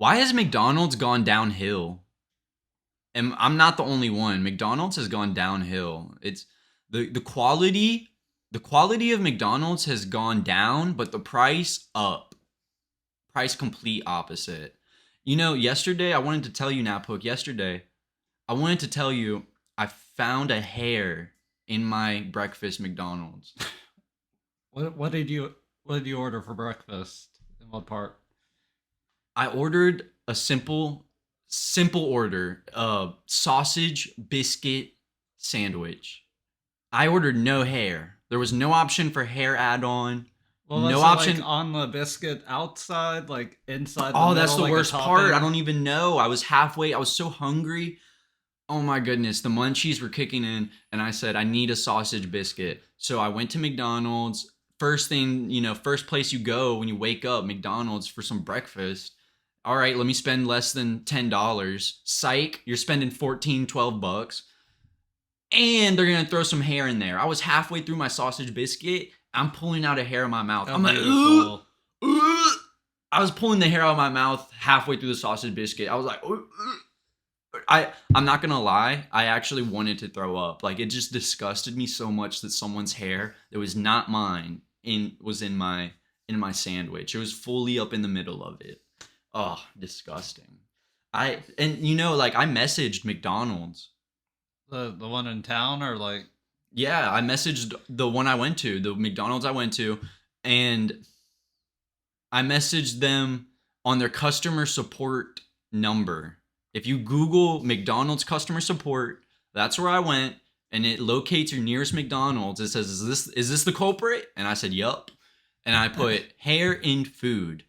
Why has McDonald's gone downhill? And I'm not the only one. McDonald's has gone downhill. It's the quality the quality of McDonald's has gone down, but the price up. Price complete opposite. Yesterday I wanted to tell you, Naphook, yesterday I wanted to tell you I found a hair in my breakfast McDonald's. What did you order for breakfast? In what part? I ordered a simple order, sausage biscuit sandwich. I ordered no hair. There was no option for hair add-on. Well, No that's like option. on the biscuit outside, like inside the Oh, that's middle, the like a worst part. I topping. don't even know. I was halfway. I was so hungry. Oh my goodness, the munchies were kicking in, and I said, I need a sausage biscuit. So I went to McDonald's. First thing, first place you go when you wake up, McDonald's for some breakfast. All right, let me spend less than $10. Psych, you're spending 14, $12. And they're gonna throw some hair in there. I was halfway through my sausage biscuit. I'm pulling out a hair in my mouth. How I'm like, beautiful. I was pulling the hair out of my mouth halfway through the sausage biscuit. I was like, I'm not gonna lie. I actually wanted to throw up. Like it just disgusted me so much that someone's hair that was not mine was in my sandwich. It was fully up in the middle of it. Oh, disgusting. Like I messaged McDonald's. The one in town, or like, Yeah, I messaged the one I went to, the McDonald's I went to, and I messaged them on their customer support number. If you Google McDonald's customer support, that's where I went, and it locates your nearest McDonald's. It says, "Is this the culprit?" And I said, "Yup." And I put hair in food.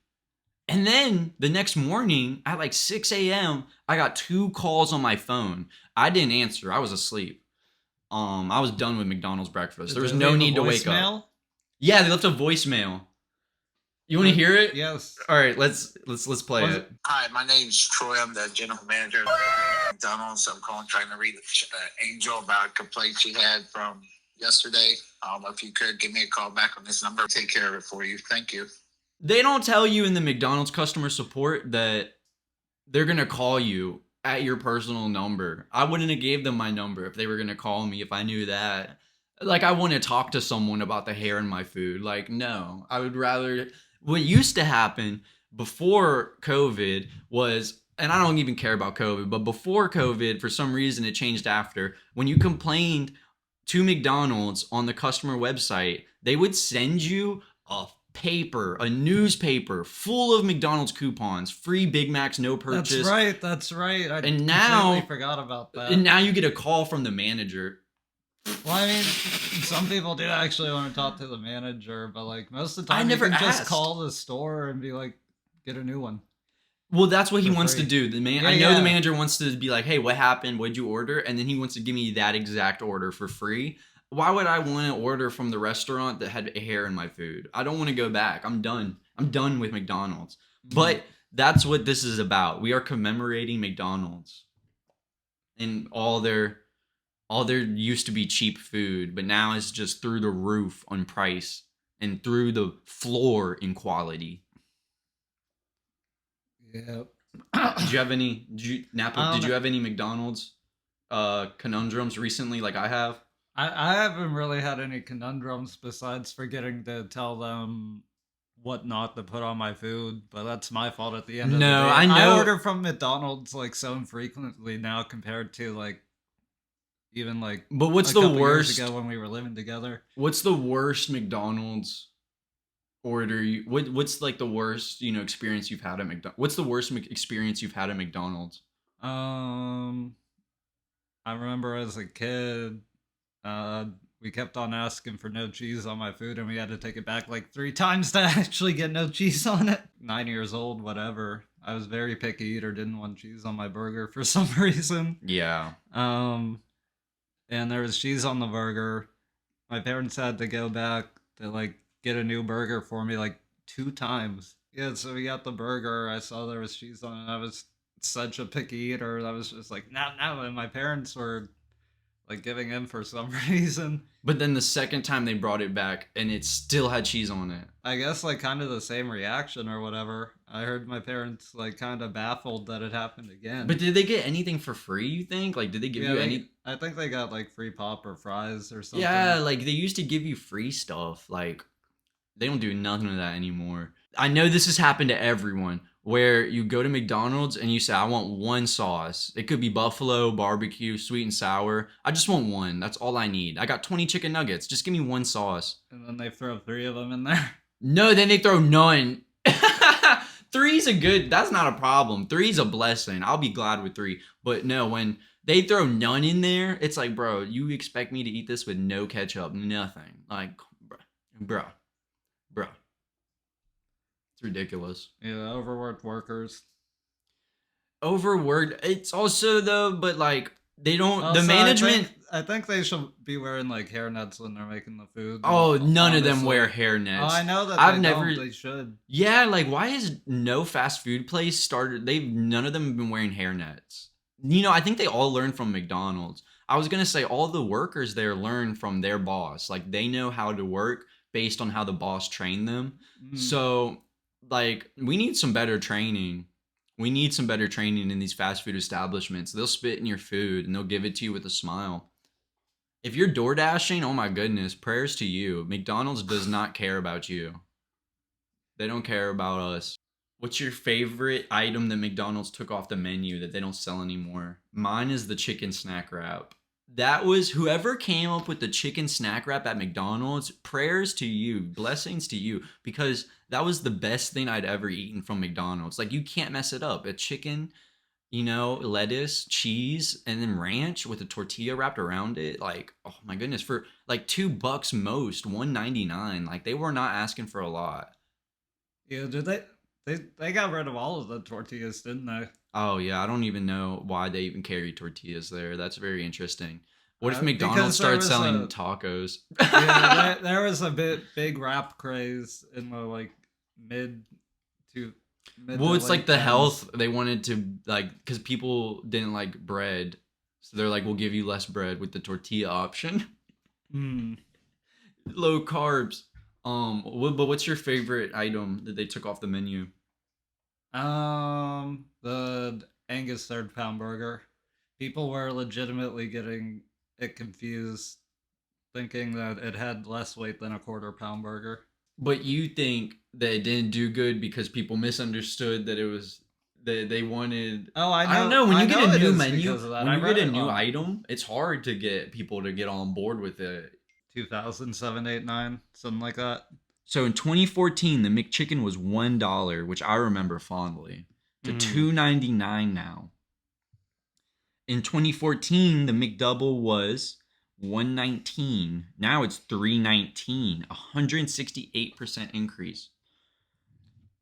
And then the next morning at like 6 a.m., I got two calls on my phone. I didn't answer. I was asleep. I was done with McDonald's breakfast. did There they was no leave a need to wake up. voicemail? Yeah, they left a voicemail. You want to hear it? Yes. All right, let's play Was it. Hi, my name's Troy. I'm the general manager of McDonald's. I'm calling trying to read Angel about a complaint she had from yesterday. I don't know if you could give me a call back on this number. Take care of it for you. Thank you. They don't tell you in the McDonald's customer support that they're gonna call you at your personal number. I wouldn't have gave them my number if they were gonna call me if I knew that. Like I want to talk to someone about the hair in my food. Like no, I would rather. What used to happen before COVID was, and I don't even care about COVID, but before COVID, for some reason it changed after. When you complained to McDonald's on the customer website, they would send you a newspaper full of McDonald's coupons, free Big Macs, no purchase. That's right. That's right. I And completely now, forgot about that. and now you get a call from the manager. Well, I mean, some people do actually want to talk to the manager, but like most of the I time, never you can just asked. call the store and be like, get a new one. Well, that's what he For wants to free. do. Yeah, I know yeah. the manager wants to be like, "Hey, what happened? What'd you order?" And then he wants to give me that exact order for free. Why would I want to order from the restaurant that had hair in my food? I don't want to go back. I'm done. I'm done with McDonald's. But that's what this is about. We are commemorating McDonald's and all their used to be cheap food, but now it's just through the roof on price and through the floor in quality. Yep. Did you have any, Napa, did Um, you have any McDonald's conundrums recently like I have? I haven't really had any conundrums besides forgetting to tell them what not to put on my food, but that's my fault at the end of the day. No, I know. I order from McDonald's like so infrequently now compared to like even like But what's a the couple worst? years ago when we were living together. What's the worst McDonald's order? What's like the worst experience you've had at McDonald's? What's the worst experience you've had at McDonald's? Um, I remember as a kid, uh, we kept on asking for no cheese on my food, and we had to take it back like 3 times to actually get no cheese on it. 9 years old, whatever. I was very picky eater, didn't want cheese on my burger for some reason. Yeah. And there was cheese on the burger. My parents had to go back to like get a new burger for me like 2 times. Yeah, so we got the burger. I saw there was cheese on it. I was such a picky eater. I was just like, no, no. And my parents were like giving in for some reason. But then the second time they brought it back and it still had cheese on it. I guess like kind of the same reaction or whatever. I heard my parents like kind of baffled that it happened again. But did they get anything for free, you think? Like, did they give you any? I think they got like free pop or fries or something. Yeah, like they used to give you free stuff. Like, they don't do nothing of that anymore. I know this has happened to everyone where you go to McDonald's and you say, I want one sauce. It could be buffalo, barbecue, sweet and sour. I just want one. That's all I need. I got 20 chicken nuggets. Just give me one sauce. And then they throw 3 of them in there. No, then they throw none. Three's a good, that's not a problem. Three's a blessing. I'll be glad with 3. But no, when they throw none in there, it's like, bro, you expect me to eat this with no ketchup? Nothing. Like, bro. It's ridiculous. Yeah, overworked workers. Overworked. It's also though, but like they don't. Also, the management. I think they should be wearing like hairnets when they're making the food. Oh, none of them honestly. wear hairnets. Oh, I know that. I've they never. Don't, they should. Yeah, like why has no fast food place started? None of them have been wearing hairnets. You know, I think they all learned from McDonald's. I was gonna say all the workers there learn from their boss. Like they know how to work based on how the boss trained them. So, like, we need some better training. We need some better training in these fast food establishments. They'll spit in your food and they'll give it to you with a smile. If you're door dashing, oh my goodness, prayers to you. McDonald's does not care about you. They don't care about us. What's your favorite item that McDonald's took off the menu that they don't sell anymore? Mine is the chicken snack wrap. That was whoever came up with the chicken snack wrap at McDonald's, prayers to you, blessings to you, because that was the best thing I'd ever eaten from McDonald's. Like, you can't mess it up. A chicken, you know, lettuce, cheese, and then ranch with a tortilla wrapped around it. Like, oh my goodness, for like $2 most, $1.99. Like, they were not asking for a lot. Yeah, did they got rid of all of the tortillas, didn't they? Oh yeah, I don't even know why they even carry tortillas there. That's very interesting. What if McDonald's started selling tacos? Yeah, there was a big rap craze in the like mid. Well, it's like the health. They wanted to like because people didn't like bread, so they're like, we'll give you less bread with the tortilla option. Low carbs. But what's your favorite item that they took off the menu? The Angus 3rd pound burger. People were legitimately getting it confused, thinking that it had less weight than a 1/4 pound burger. But you think that it didn't do good because people misunderstood that it was that they wanted. Oh, I know. I don't know. When you get a new menu, when you get a new item, it's hard to get people to get on board with it. 2007, 8, 9, something like that. So in 2014, the McChicken was $1, which I remember fondly, to $2.99 now. In 2014, the McDouble was $1.19. Now it's $3.19, 168% increase.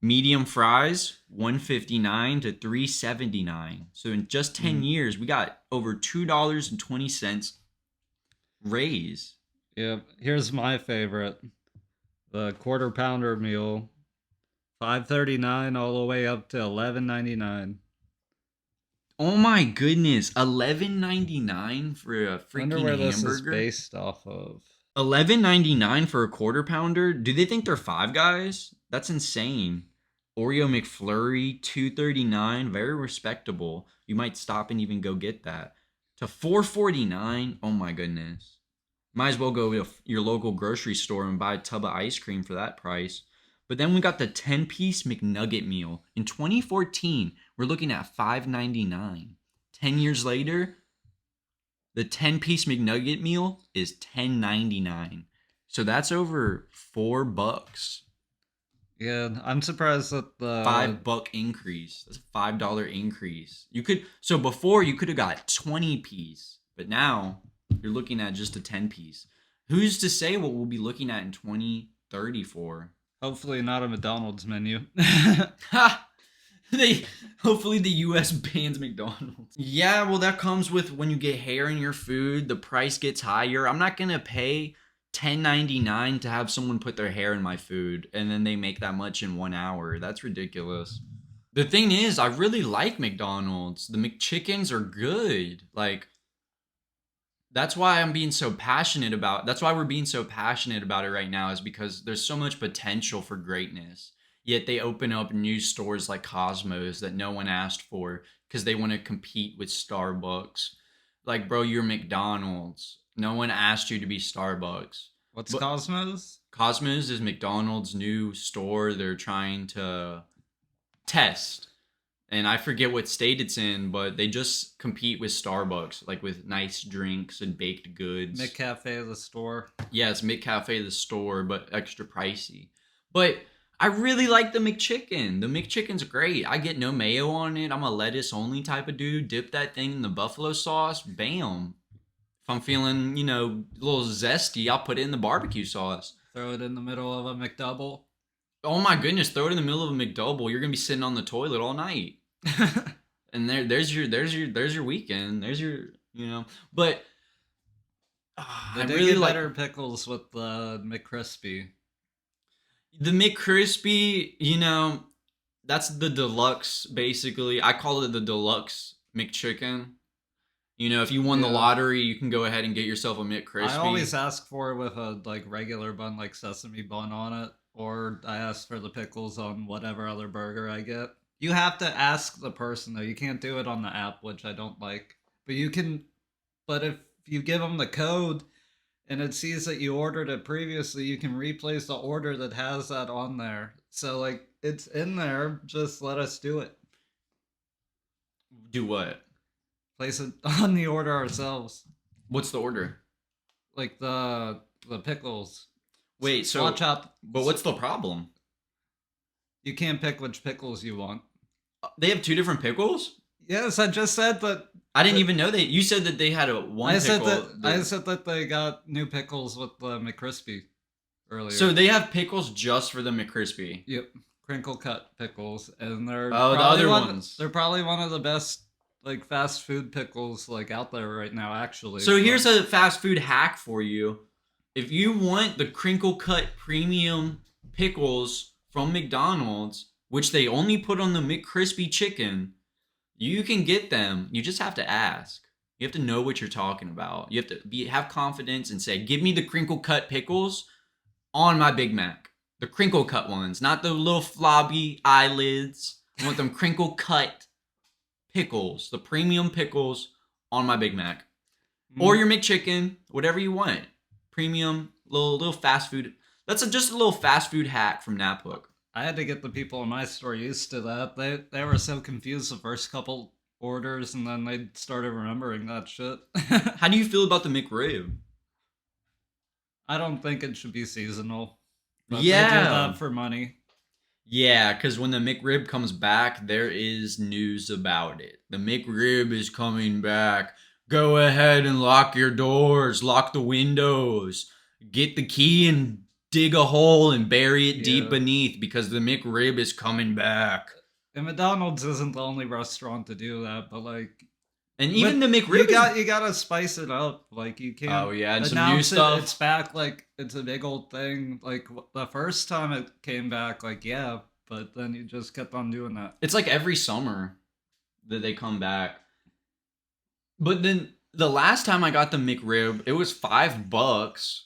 Medium fries, $1.59 to $3.79. So in just 10 years, we got over $2.20 raise. Yeah, here's my favorite. The 1/4 pounder meal, $5.39 all the way up to $11.99. Oh my goodness, $11.99 for a freaking Wonder where this hamburger. Is based off of. $11.99 for a 1/4 pounder. Do they think they're Five Guys? That's insane. Oreo McFlurry, $2.39, very respectable. You might stop and even go get that. To $4.49, oh my goodness. Might as well go to your local grocery store and buy a tub of ice cream for that price. But then we got the 10-piece McNugget meal. In 2014, we're looking at $5.99. 10 years later, the 10-piece McNugget meal is $10.99. So that's over $4. Yeah, I'm surprised that the $5 increase. That's a $5 increase. So before you could have got 20-piece, but now you're looking at just a 10-piece. Who's to say what we'll be looking at in 2034? Hopefully not a McDonald's menu. Hopefully the US bans McDonald's. Yeah, well that comes with when you get hair in your food, the price gets higher. I'm not gonna pay $10.99 to have someone put their hair in my food and then they make that much in 1 hour. That's ridiculous. The thing is, I really like McDonald's. The McChickens are good. Like, That's why I'm being so passionate about. That's why we're being so passionate about it right now, is because there's so much potential for greatness. Yet they open up new stores like Cosmos that no one asked for because they want to compete with Starbucks. Like, bro, you're McDonald's. No one asked you to be Starbucks. What's But Cosmos? Cosmos is McDonald's new store they're trying to test. And I forget what state it's in, but they just compete with Starbucks, like with nice drinks and baked goods. McCafe, the store. Yeah, it's McCafe the store, but extra pricey. But I really like the McChicken. The McChicken's great. I get no mayo on it. I'm a lettuce only type of dude. Dip that thing in the buffalo sauce. Bam. If I'm feeling, a little zesty, I'll put it in the barbecue sauce. Throw it in the middle of a McDouble. Oh my goodness, throw it in the middle of a McDouble. You're gonna be sitting on the toilet all night. And there's your weekend. There's your, But They I do really get like better pickles with the McCrispy. the McCrispy. That's the deluxe. Basically, I call it the deluxe McChicken. If you won the Yeah. lottery, you can go ahead and get yourself a McCrispy. I always ask for it with a regular bun, like sesame bun on it, or I ask for the pickles on whatever other burger I get. You have to ask the person though. You can't do it on the app, which I don't like. But you can. But if you give them the code and it sees that you ordered it previously, you can replace the order that has that on there. So it's in there. Just let us do it. Do what? Place it on the order ourselves. What's the order? Like the pickles. Wait, so Watch out. But what's the problem? You can't pick which pickles you want. They have two different pickles? Yes, I just said that. I didn't even know that. You said that they had one I said pickle. I said that they got new pickles with the McCrispy earlier. So they have pickles just for the McCrispy. Yep, crinkle cut pickles, and they're the probably other one- ones. They're probably one of the best fast food pickles out there right now. Actually, So here's a fast food hack for you. If you want the crinkle cut premium pickles from McDonald's, which they only put on the McCrispy chicken, you can get them. You just have to ask. You have to know what you're talking about. You have to have confidence and say, "Give me the crinkle cut pickles on my Big Mac. The crinkle cut ones, not the little flobby eyelids. I want them crinkle cut pickles, the premium pickles on my Big Mac, or your McChicken, whatever you want. Premium, little fast food. That's just a little fast food hack from Naphook. I had to get the people in my store used to that. They were so confused the first couple orders, and then they started remembering that shit. How do you feel about the McRib? I don't think it should be seasonal. But Yeah. they do that for money. Yeah, because when the McRib comes back, there is news about it. The McRib is coming back. Go ahead and lock your doors, lock the windows, get the key and dig a hole and bury it deep Yeah. beneath, because the McRib is coming back. And McDonald's isn't the only restaurant to do that, but And even the you McRib you gotta spice it up. You can't. Oh, yeah, and some new announce stuff. It's back. It's a big old thing. The first time it came back, yeah, but then you just kept on doing that. It's like every summer that they come back. But then the last time I got the McRib, it was $5.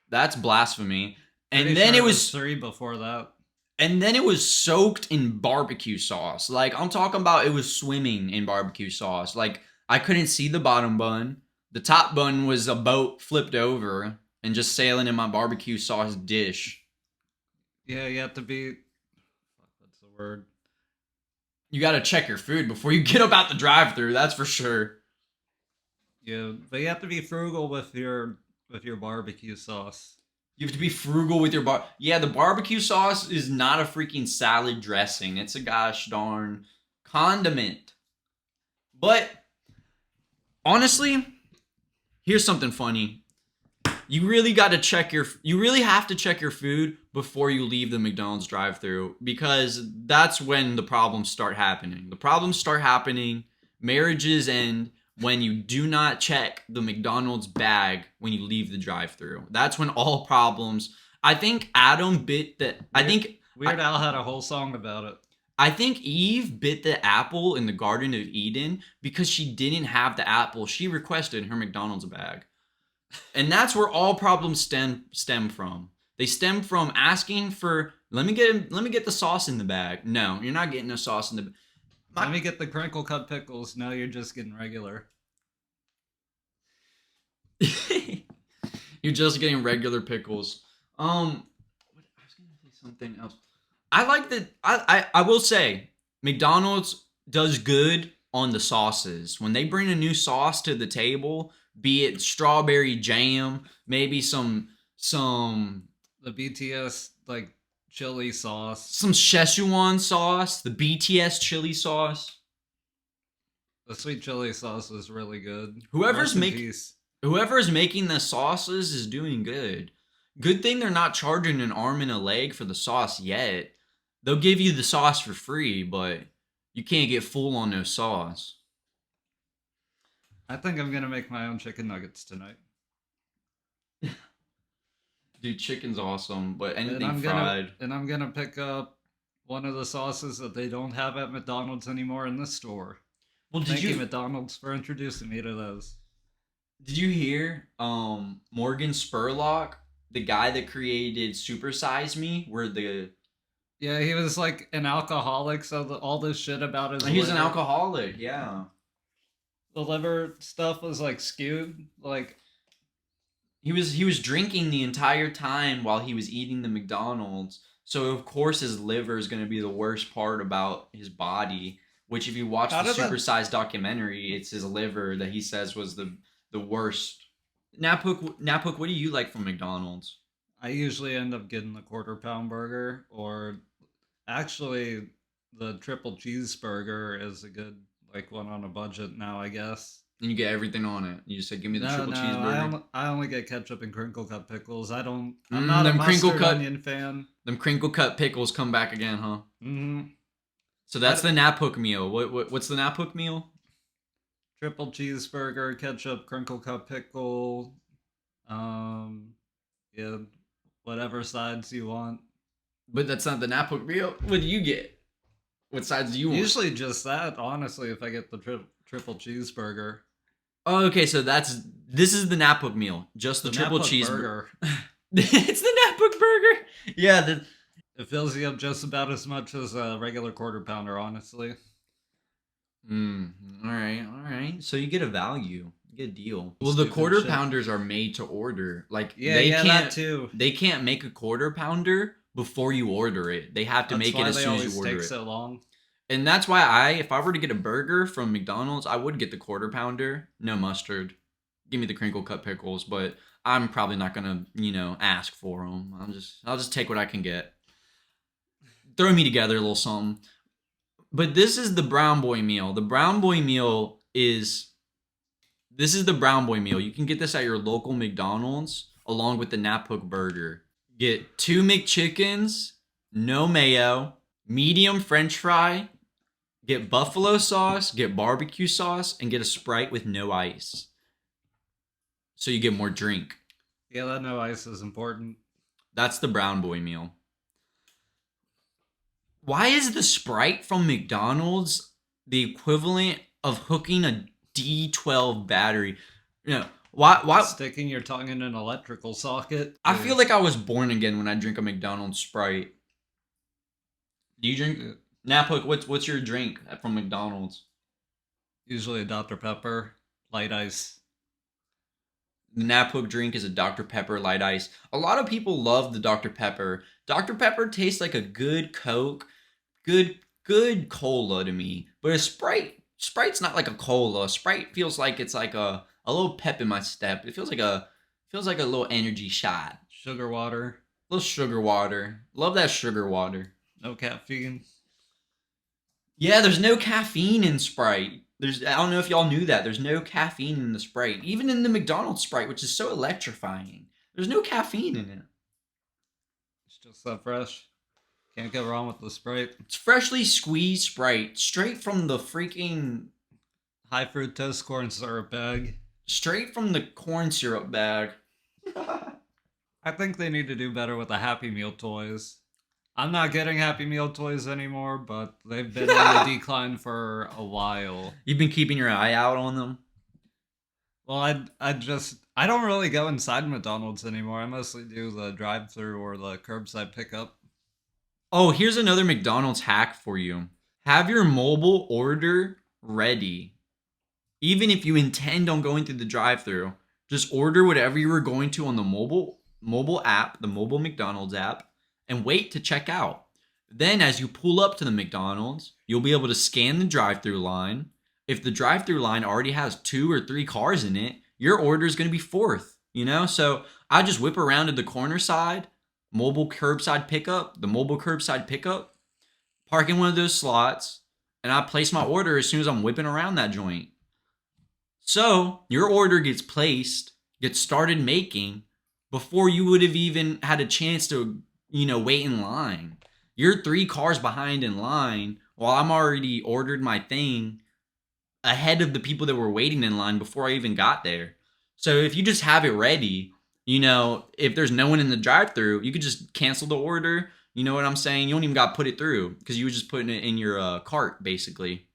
That's blasphemy. And Pretty then sure it was 3 before that. And then it was soaked in barbecue sauce. I'm talking about, it was swimming in barbecue sauce. I couldn't see the bottom bun. The top bun was a boat flipped over and just sailing in my barbecue sauce dish. Yeah, you have to be. What's the word? You got to check your food before you get up out the drive-thru, that's for sure. Yeah, but you have to be frugal with your barbecue sauce. You have to be frugal with your Yeah, the barbecue sauce is not a freaking salad dressing. It's a gosh darn condiment. But honestly, here's something funny. You really have to check your food before you leave the McDonald's drive-thru, because that's when the problems start happening. The problems start happening, marriages end, when you do not check the McDonald's bag when you leave the drive-thru. That's when all problems. I think Adam bit that. Weird Al had a whole song about it. I think Eve bit the apple in the Garden of Eden because she didn't have the apple she requested in her McDonald's bag. And that's where all problems stem from. They stem from asking for let me get the sauce in the bag. No, you're not getting the sauce in the Let me get the crinkle cut pickles. No, you're just getting regular. You're just getting regular pickles. I was gonna say something else. I like that. I will say McDonald's does good on the sauces. When they bring a new sauce to the table, be it strawberry jam, maybe some The BTS like chili sauce. some Szechuan sauce, the BTS chili sauce. The sweet chili sauce was really good. Whoever's Rest in making peace. whoever's making the sauces is doing good. Good thing they're not charging an arm and a leg for the sauce yet. They'll give you the sauce for free, but you can't get full on no sauce. I think I'm gonna make my own chicken nuggets tonight. Dude, chicken's awesome, but And anything I'm fried. gonna pick up one of the sauces that they don't have at McDonald's anymore in the store. Well, Thank you, McDonald's, for introducing me to those. did you hear Morgan Spurlock, the guy that created Super Size Me, where Yeah, he was like an alcoholic, so all this shit about his he's an liver- alcoholic, yeah. the liver stuff was like skewed. Like, He was drinking the entire time while he was eating the McDonald's. So of course his liver is going to be the worst part about his body. Which if you watch How the did that- Super Size documentary, it's his liver that he says was the worst. Napuk, what do you like from McDonald's? I usually end up getting the quarter pound burger, or actually, the triple cheeseburger is a good like one on a budget now, I guess. And you get everything on it. You just say, give me the triple cheeseburger. I only get ketchup and crinkle cut pickles. I'm Mm, not a them crinkle mustard cut- onion fan. Them crinkle cut pickles come back again, huh? hmm So that's the Napuk meal. What's the Napuk meal? Triple cheeseburger, ketchup, crinkle cut pickle, yeah, whatever sides you want. But that's not the Napuk meal. What do you get? What sides do you want? Usually just that, honestly, if I get the triple cheeseburger. Oh, okay, so this is the Napuk meal. Just the triple Nappa cheeseburger. burger. It's the Napuk burger. Yeah, It fills you up just about as much as a regular quarter pounder, honestly. all right. So you get a value. You get a deal. Well, the Stupid quarter shit. pounders are made to order. Like Yeah, that too. They can't make a quarter pounder before you order it. They have to That's make it why as they soon as always you order take it. so long. And that's why if I were to get a burger from McDonald's, I would get the quarter pounder, no mustard. Give me the crinkle cut pickles, but I'm probably not gonna, ask for them. I'll just take what I can get. Throw me together a little something. But this is the Brown Boy meal. The Brown Boy meal this is the Brown Boy meal. You can get this at your local McDonald's along with the Napuk burger. Get 2 McChickens, no mayo, medium French fry. Get buffalo sauce, get barbecue sauce, and get a Sprite with no ice. So you get more drink. Yeah, that no ice is important. That's the Brown Boy meal. Why is the Sprite from McDonald's the equivalent of hooking a D12 battery? Why? Sticking your tongue in an electrical socket. I feel like I was born again when I drink a McDonald's Sprite. Do you drink? Napuk, what's your drink from McDonald's? Usually a Dr. Pepper, light ice. The Napuk drink is a Dr. Pepper light ice. A lot of people love the Dr. Pepper. Dr. Pepper tastes like a good Coke, good cola to me. But a Sprite's not like a cola. Sprite feels like it's like a little pep in my step. It feels like a little energy shot. Sugar water. Little sugar water. Love that sugar water. No caffeine. Yeah, there's no caffeine in Sprite. I don't know if y'all knew that. There's no caffeine in the Sprite. Even in the McDonald's Sprite, which is so electrifying. There's no caffeine in it. It's just so fresh. Can't go wrong with the Sprite. It's freshly squeezed Sprite, straight from the freaking... High fructose corn syrup bag. Straight from the corn syrup bag. I think they need to do better with the Happy Meal toys. I'm not getting Happy Meal toys anymore, but they've been on the decline for a while. You've been keeping your eye out on them? Well, I don't really go inside McDonald's anymore. I mostly do the drive-through or the curbside pickup. Oh, here's another McDonald's hack for you. Have your mobile order ready. Even if you intend on going through the drive-through, just order whatever you were going to on the mobile app, the mobile McDonald's app, and wait to check out. Then as you pull up to the McDonald's, you'll be able to scan the drive-through line. If the drive-through line already has 2 or 3 cars in it, your order is going to be fourth, you know? So I just whip around to the corner side, the mobile curbside pickup, park in one of those slots, and I place my order as soon as I'm whipping around that joint. So your order gets placed, gets started making before you would have even had a chance to, wait in line. You're 3 cars behind in line while I'm already ordered my thing ahead of the people that were waiting in line before I even got there. So if you just have it ready, if there's no one in the drive-through, you could just cancel the order. You know what I'm saying? You don't even got to put it through because you were just putting it in your cart, basically.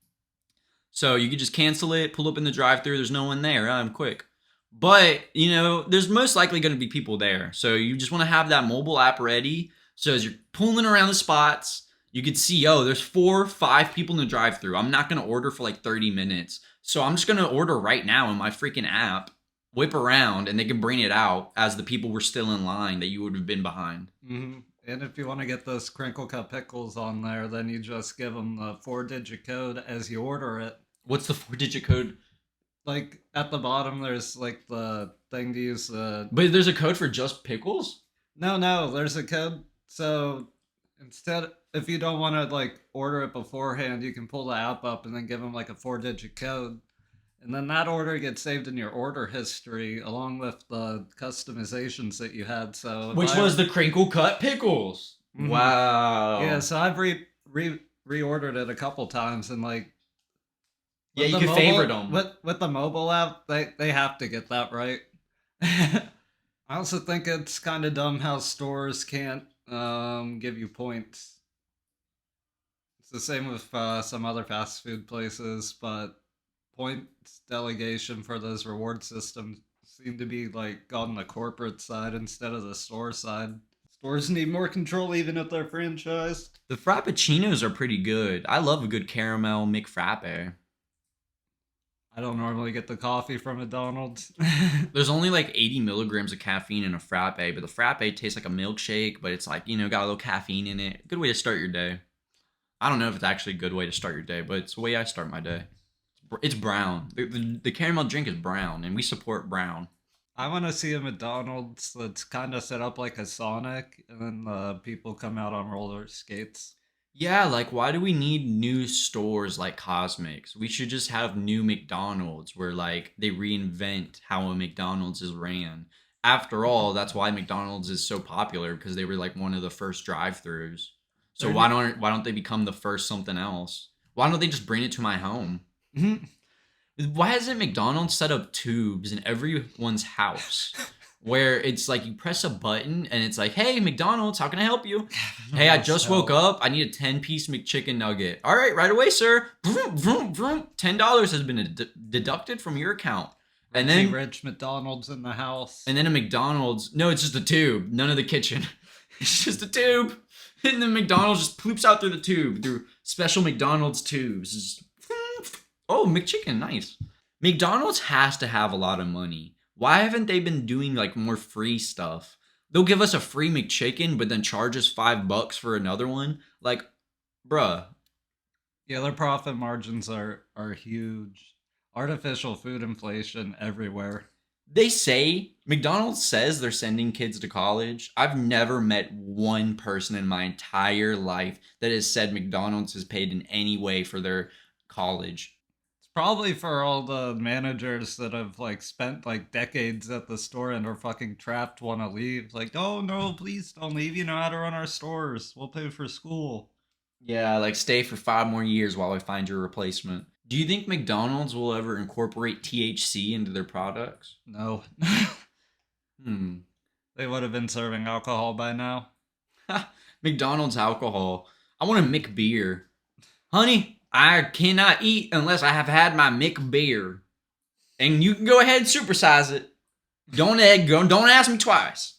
So you could just cancel it, pull up in the drive-through. There's no one there. I'm quick. But, there's most likely going to be people there. So you just want to have that mobile app ready. So as you're pulling around the spots, you could see, there's 4, 5 people in the drive-through. I'm not going to order for like 30 minutes. So I'm just going to order right now in my freaking app, whip around, and they can bring it out as the people were still in line that you would have been behind. Mm-hmm. And if you want to get those crinkle cut pickles on there, then you just give them the 4-digit code as you order it. What's the 4-digit code? Like at the bottom, there's like the thing to use. But there's a code for just pickles? No, there's a code. So instead, if you don't want to like order it beforehand, you can pull the app up and then give them like a 4-digit code. And then that order gets saved in your order history along with the customizations that you had. So which was the crinkle cut pickles. Mm-hmm. Wow. Yeah, so I've reordered it a couple times and like yeah, you can favorite them. With the mobile app, they have to get that right. I also think it's kind of dumb how stores can't give you points. It's the same with some other fast food places, but points delegation for those reward systems seem to be like on the corporate side instead of the store side. Stores need more control even if they're franchised. The Frappuccinos are pretty good. I love a good caramel McFrappe. I don't normally get the coffee from McDonald's. There's only like 80 milligrams of caffeine in a frappe, but the frappe tastes like a milkshake, but it's like, got a little caffeine in it. Good way to start your day. I don't know if it's actually a good way to start your day, but it's the way I start my day. It's brown. The caramel drink is brown, and we support brown. I want to see a McDonald's that's kind of set up like a Sonic, and then the people come out on roller skates. Yeah, like why do we need new stores like Cosmics? We should just have new McDonald's where like they reinvent how a McDonald's is ran. After all, that's why McDonald's is so popular because they were like one of the first drive-throughs. So why don't they become the first something else? Why don't they just bring it to my home? Why hasn't McDonald's set up tubes in everyone's house? Where it's like you press a button and it's like, hey, McDonald's, how can I help you? Hey, I just woke up. I need a 10-piece McChicken nugget. All right away, sir. Vroom, vroom, vroom. $10 has been deducted from your account. And then rich McDonald's in the house. And then a McDonald's. No, it's just a tube. None of the kitchen. It's just a tube. And then McDonald's just poops out through the tube through special McDonald's tubes. Just, oh, McChicken, nice. McDonald's has to have a lot of money. Why haven't they been doing like more free stuff? They'll give us a free McChicken, but then charge us $5 for another one. Like, bruh. Yeah, their profit margins are huge. Artificial food inflation everywhere. McDonald's says they're sending kids to college. I've never met one person in my entire life that has said McDonald's has paid in any way for their college. Probably for all the managers that have like spent like decades at the store and are fucking trapped, want to leave. Like, oh no, please don't leave. You know how to run our stores. We'll pay for school. Yeah, like stay for 5 more years while I find your replacement. Do you think McDonald's will ever incorporate THC into their products? No. They would have been serving alcohol by now. McDonald's alcohol. I want a McBeer. Honey, I cannot eat unless I have had my McBeer. And you can go ahead and supersize it. Don't ask me twice.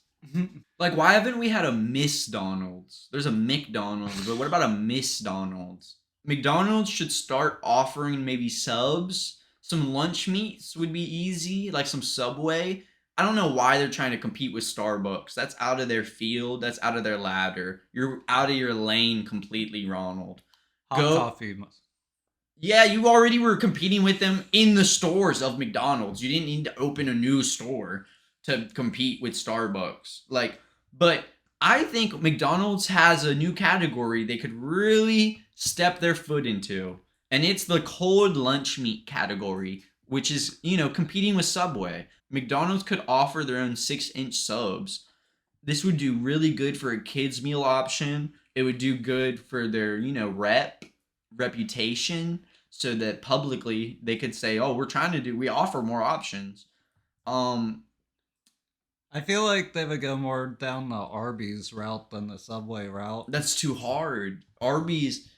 Like, why haven't we had a Miss Donald's? There's a McDonald's, but what about a Miss Donald's? McDonald's should start offering maybe subs. Some lunch meats would be easy, like some Subway. I don't know why they're trying to compete with Starbucks. That's out of their field. That's out of their ladder. You're out of your lane completely, Ronald. Hot coffee. Yeah, you already were competing with them in the stores of McDonald's. You didn't need to open a new store to compete with Starbucks. But I think McDonald's has a new category they could really step their foot into. And it's the cold lunch meat category, which is, competing with Subway. McDonald's could offer their own 6-inch subs. This would do really good for a kid's meal option. It would do good for their, reputation, so that publicly they could say, oh, we offer more options. I feel like they would go more down the Arby's route than the Subway route. That's too hard. Arby's.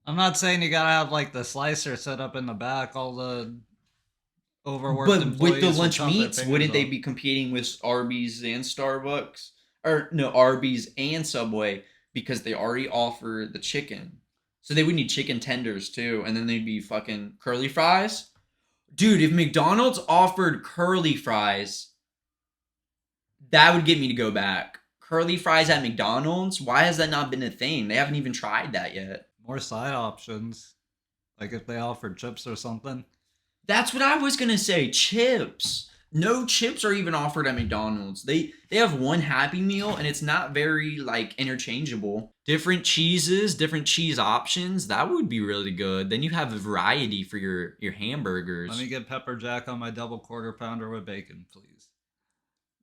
I'm not saying you gotta have like the slicer set up in the back, all the overworked employees. But with the lunch will chop their meats, fingers wouldn't they off. be competing with Arby's and Starbucks? Or no, Arby's and Subway, because they already offer the chicken. So they would need chicken tenders too, and then they'd be fucking curly fries. Dude, if McDonald's offered curly fries, that would get me to go back. Curly fries at McDonald's? Why has that not been a thing? They haven't even tried that yet. More side options. Like if they offered chips or something. That's what I was gonna say. Chips. No chips are even offered at McDonald's. They have one Happy Meal, and it's not very interchangeable. Different cheeses, different cheese options. That would be really good. Then you have a variety for your hamburgers. Let me get pepper jack on my double quarter pounder with bacon, please.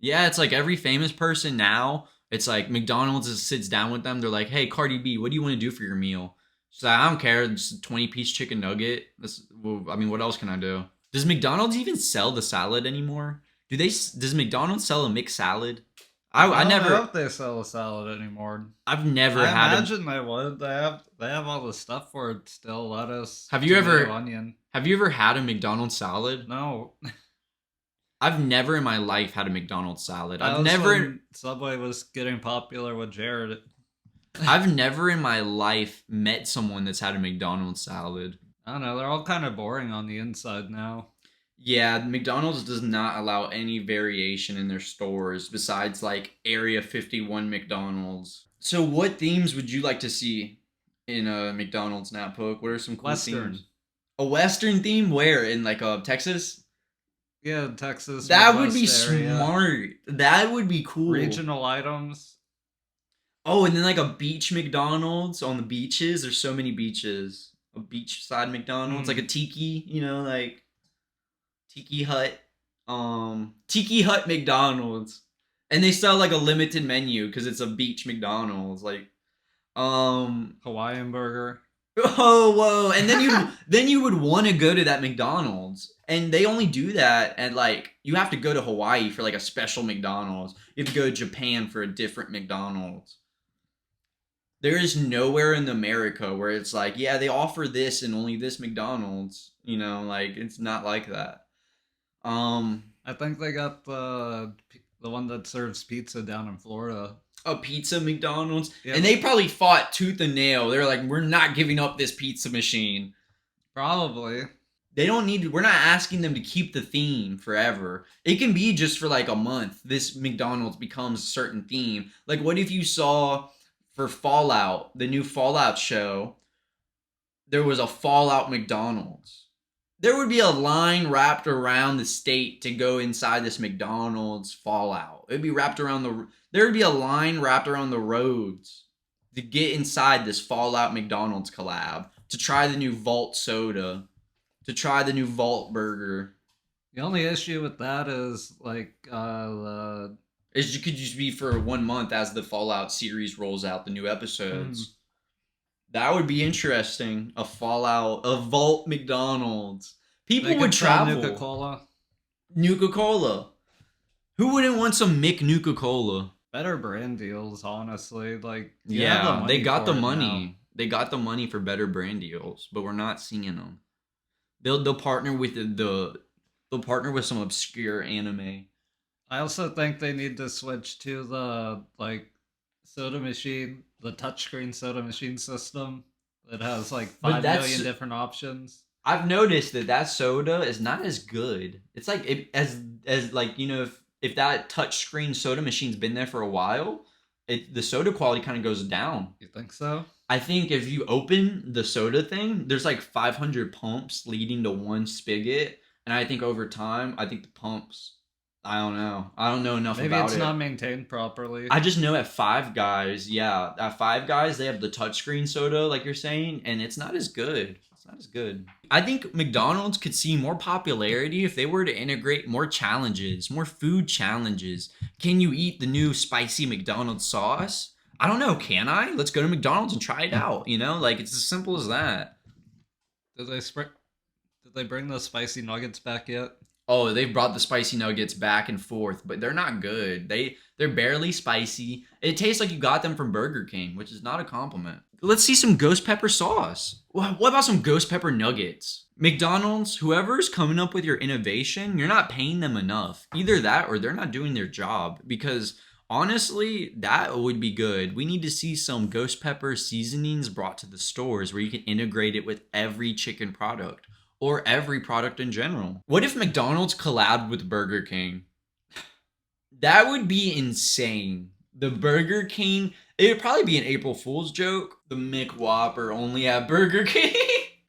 Yeah, it's like every famous person now. It's like McDonald's sits down with them. They're like, "Hey, Cardi B, what do you want to do for your meal?" She's like, "I don't care. Just a 20-piece chicken nugget." What else can I do? Does McDonald's even sell the salad anymore? Does McDonald's sell a mixed salad? I never. I hope they sell a salad anymore. I've never I had. imagine they would. They have all the stuff for it still. Lettuce. Have you ever onion? Have you ever had a McDonald's salad? No. I've never in my life had a McDonald's salad. That was when Subway was getting popular with Jared. I've never in my life met someone that's had a McDonald's salad. I don't know. They're all kind of boring on the inside now. Yeah, McDonald's does not allow any variation in their stores besides Area 51 McDonald's. So what themes would you like to see in a McDonald's, Napook? What are some cool Western. themes? A Western theme? Where? In Texas? Yeah, Texas. That would be Midwest area. smart. That would be cool. Regional items. Oh, and then a beach McDonald's on the beaches. There's so many beaches. A beachside McDonald's, like a tiki, tiki hut. Tiki hut McDonald's. And they sell a limited menu because it's a beach McDonald's. Hawaiian burger. Oh, whoa. And then you would want to go to that McDonald's. And they only do that at you have to go to Hawaii for a special McDonald's. You have to go to Japan for a different McDonald's. There is nowhere in America where it's they offer this and only this McDonald's. It's not like that. I think they got the one that serves pizza down in Florida. A pizza McDonald's? Yeah. And they probably fought tooth and nail. They're like, we're not giving up this pizza machine. Probably. We're not asking them to keep the theme forever. It can be just for a month. This McDonald's becomes a certain theme. What if you saw for Fallout, the new Fallout show, there was a Fallout McDonald's. There would be a line wrapped around the state to go inside this McDonald's Fallout. It'd be wrapped around there would be a line wrapped around the roads to get inside this Fallout McDonald's collab, to try the new Vault soda, to try the new Vault burger. The only issue with that is It could just be for 1 month as the Fallout series rolls out, the new episodes. That would be interesting. A Vault McDonald's. People would travel. Nuka-Cola. Nuka-Cola. Who wouldn't want some Nuka-Cola? Better brand deals, honestly. Yeah, they got the money. Now. They got the money for better brand deals, but we're not seeing them. They'll partner with They'll partner with some obscure anime. I also think they need to switch to the like soda machine, the touchscreen soda machine system that has like But 5 million different options. I've noticed that soda is not as good. It's like as like if that touchscreen soda machine's been there for a while, the soda quality kind of goes down. You think so? I think if you open the soda thing, there's like 500 pumps leading to one spigot, and I think over time, I think the pumps. I don't know. I don't know enough Maybe about it's it. not maintained properly. I just know at Five Guys, yeah, at Five Guys they have the touchscreen soda, like you're saying, and it's not as good. It's not as good. I think McDonald's could see more popularity if they were to integrate more challenges, more food challenges. Can you eat the new spicy McDonald's sauce? I don't know. Can I? Let's go to McDonald's and try it out. Like it's as simple as that. Did they bring the spicy nuggets back yet? Oh, they've brought the spicy nuggets back and forth, but they're not good. They're barely spicy. It tastes like you got them from Burger King, which is not a compliment. Let's see some ghost pepper sauce. What about some ghost pepper nuggets? McDonald's, whoever's coming up with your innovation, you're not paying them enough. Either that or they're not doing their job, because honestly, that would be good. We need to see some ghost pepper seasonings brought to the stores where you can integrate it with every chicken product. Or every product in general. What if McDonald's collabed with Burger King? That would be insane. The Burger King, it would probably be an April Fool's joke. The McWhopper only at Burger King.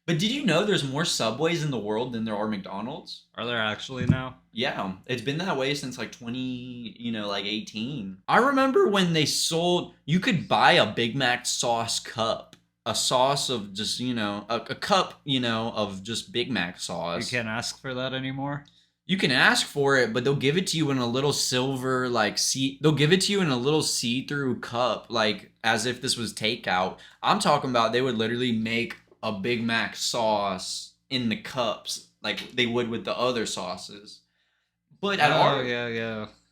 But did you know there's more Subways in the world than there are McDonald's? Are there actually now? Yeah, it's been that way since like 18. I remember when they sold, you could buy a Big Mac sauce cup. A sauce of just, a cup, of just Big Mac sauce. You can't ask for that anymore? You can ask for it, but they'll give it to you in a little silver, they'll give it to you in a little see-through cup, like, as if this was takeout. I'm talking about they would literally make a Big Mac sauce in the cups, like they would with the other sauces. But at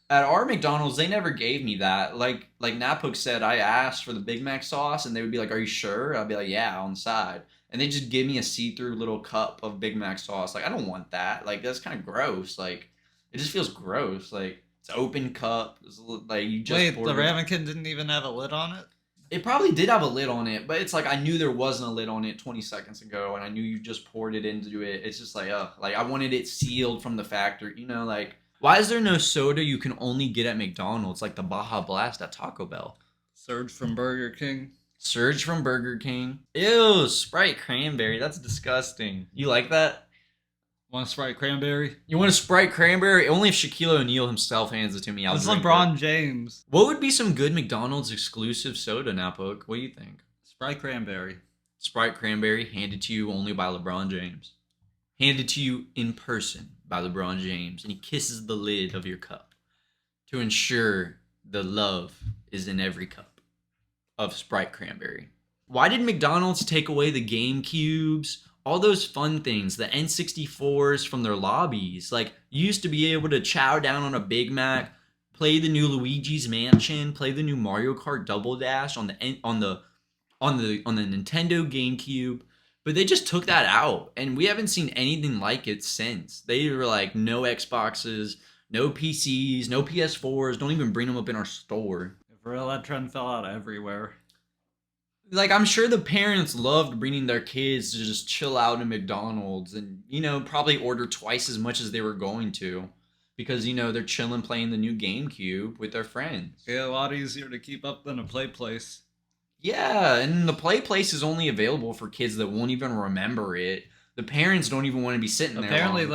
At our McDonald's, they never gave me that. Like Napuk said, I asked for the Big Mac sauce, and they would be like, "Are you sure?" I'd be like, "Yeah," on the side, and they just give me a see-through little cup of Big Mac sauce. Like, I don't want that. Like, that's kind of gross. Like, it just feels gross. Like, it's an open cup. Like you just wait. The ramekin didn't even have a lid on it. It probably did have a lid on it, but it's like I knew there wasn't a lid on it 20 seconds ago, and I knew you just poured it into it. It's just like, like I wanted it sealed from the factory. Like. Why is there no soda you can only get at McDonald's, like the Baja Blast at Taco Bell? Surge from Burger King. Surge from Burger King. Ew, Sprite cranberry. That's disgusting. You like that? Want a Sprite cranberry? You want a Sprite cranberry? Only if Shaquille O'Neal himself hands it to me. It's LeBron James. What would be some good McDonald's exclusive soda, Napuk? What do you think? Sprite cranberry. Sprite cranberry handed to you only by LeBron James. Handed to you in person by LeBron James, and he kisses the lid of your cup to ensure the love is in every cup of Sprite cranberry. Why did McDonald's take away the GameCubes, all those fun things, the N64s from their lobbies? Like, you used to be able to chow down on a Big Mac, play the new Luigi's Mansion, play the new Mario Kart Double Dash on the Nintendo GameCube. But they just took that out, and we haven't seen anything like it since. They were like, no Xboxes, no PCs, no PS4s, don't even bring them up in our store. For real, that trend fell out everywhere. Like, I'm sure the parents loved bringing their kids to just chill out in McDonald's and, probably order twice as much as they were going to. Because, they're chilling playing the new GameCube with their friends. Yeah, a lot easier to keep up than a play place. Yeah, and the play place is only available for kids that won't even remember it. The parents don't even want to be sitting there. Apparently,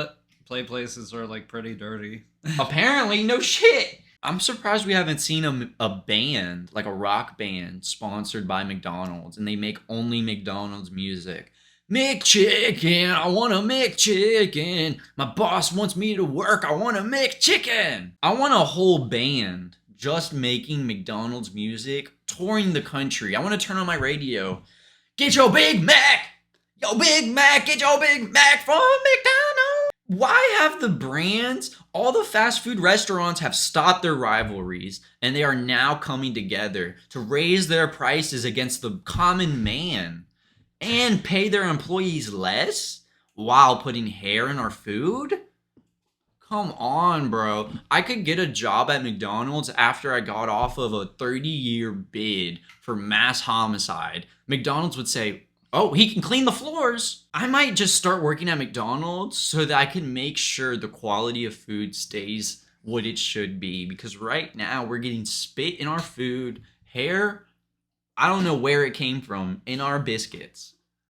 play places are like pretty dirty. Apparently, no shit. I'm surprised we haven't seen a band, like a rock band, sponsored by McDonald's, and they make only McDonald's music. McChicken, I want a McChicken. My boss wants me to work, I want a McChicken. I want a whole band just making McDonald's music, touring the country. I want to turn on my radio. Get your Big Mac! Yo, Big Mac! Get your Big Mac from McDonald's! Why have the brands, all the fast food restaurants have stopped their rivalries, and they are now coming together to raise their prices against the common man and pay their employees less while putting hair in our food? Come on, bro. I could get a job at McDonald's after I got off of a 30-year bid for mass homicide. McDonald's would say, oh, he can clean the floors. I might just start working at McDonald's so that I can make sure the quality of food stays what it should be. Because right now we're getting spit in our food, hair, I don't know where it came from, in our biscuits.